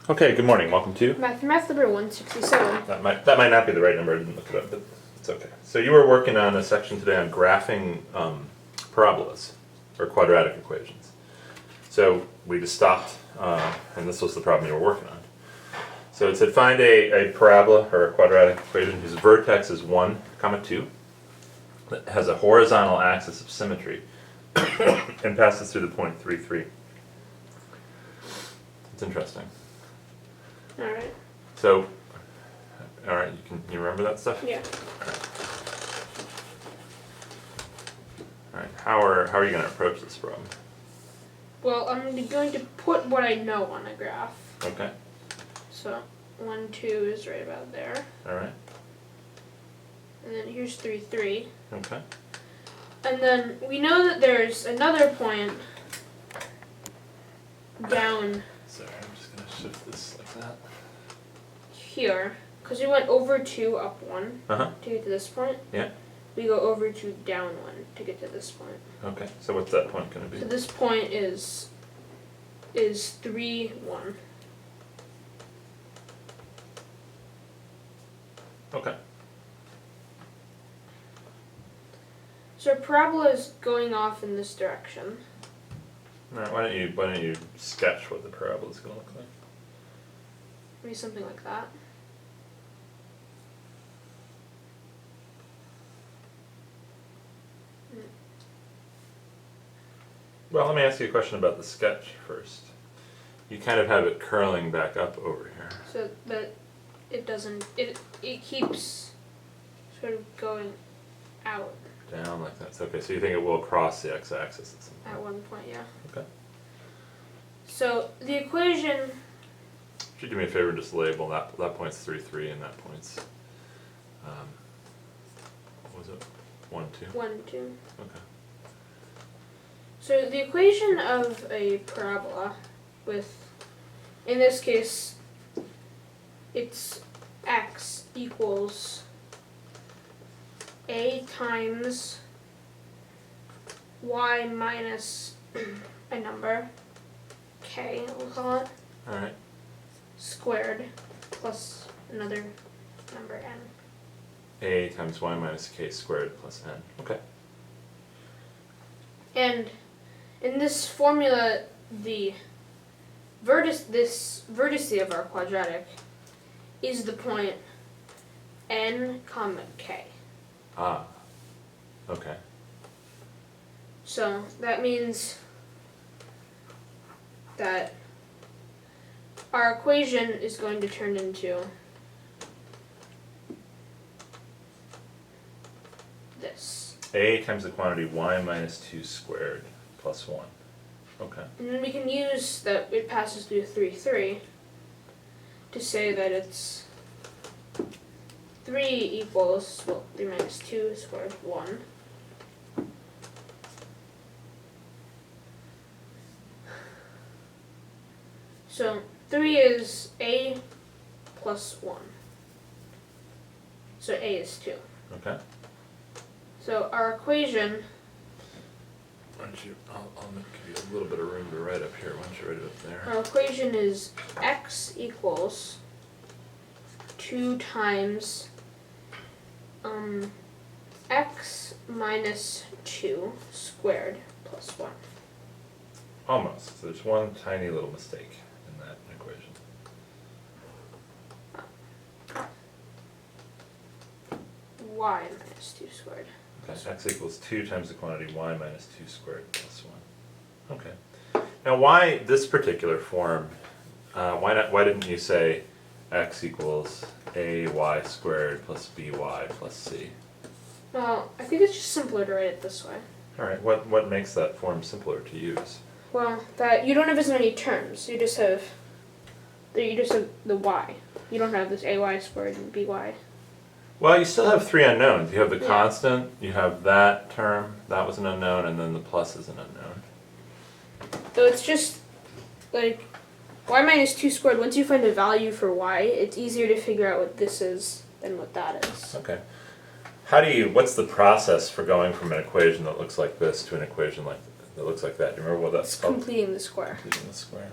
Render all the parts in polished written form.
Okay, good morning. Welcome to. MathyMath167. That might not be the right number. I didn't look it up, but it's okay. So you were working on a section today on graphing parabolas or quadratic equations. So we just stopped, and this was the problem you were working on. So it said find a parabola or a quadratic equation whose vertex is 1, 2, that has a horizontal axis of symmetry, and passes through the point 3, 3. It's interesting. Alright. So, all right, you remember that stuff? Yeah. All right. How are you going to approach this problem? Well, I'm going to put what I know on a graph. Okay. So 1, 2 is right about there. All right. And then here's 3, 3. Okay. And then we know that there's another point down Sorry, I'm just going to shift this like that. here. Because we went over 2, up 1 Uh-huh. to get to this point. Yeah. We go over 2, down 1 to get to this point. Okay. So what's that point going to So be? this point is 3, 1. Okay. So our parabola is going off in this direction. All right. Why don't you sketch what the parabola is going to look like? Maybe something like that. Well, let me ask you a question about the sketch first. You kind of have it curling back up over here. So that it doesn't, it keeps sort of going out Down like that. So, okay. So you think it will cross the x-axis at some point? at one point, yeah. Okay. So the equation, Would you do me a favor and just label that point's 3, 3 and that point's what was it? 1, 2? 1, 2. Okay. So the equation of a parabola with, in this case, it's x equals a times y minus a number, k we'll call it, Alright. squared plus another number n. A times y minus k squared plus n. Okay. And in this formula, the vertice of our quadratic is the point n comma k. Ah. Okay. So that means that our equation is going to turn into this. A times the quantity y minus 2 squared plus 1. Okay. And then we can use that it passes through 3, 3 to say that it's 3 equals, well, 3 minus 2 squared, 1. So 3 is a plus 1. So a is 2. Okay. So our equation, Why don't you, I'll give you a little bit of room to write up here. Why don't you write it up there? our equation is x equals 2 times x minus 2 squared plus 1. Almost. So there's one tiny little mistake in that equation. Y minus 2 squared. Okay. X equals 2 times the quantity y minus 2 squared plus 1. Okay. Now why this particular form, why didn't you say x equals ay squared plus by plus c? Well, I think it's just simpler to write it this way. Alright, what makes that form simpler to use? Well, that you don't have as many terms. You just have the y. You don't have this ay squared and by. Well, you still have 3 unknowns. You have the Yeah. constant, you have that term, that was an unknown, and then the plus is an unknown. So it's just like y minus 2 squared. Once you find a value for y, it's easier to figure out what this is than what that is. Okay. What's the process for going from an equation that looks like this to an equation that looks like that? Do you remember what that's It's called? completing the square. Completing the square.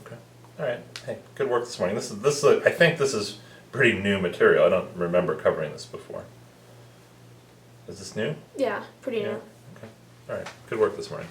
Okay. All right. Hey, good work this morning. This is I think this is pretty new material. I don't remember covering this before. Is this new? Yeah, pretty new. Okay. All right. Good work this morning.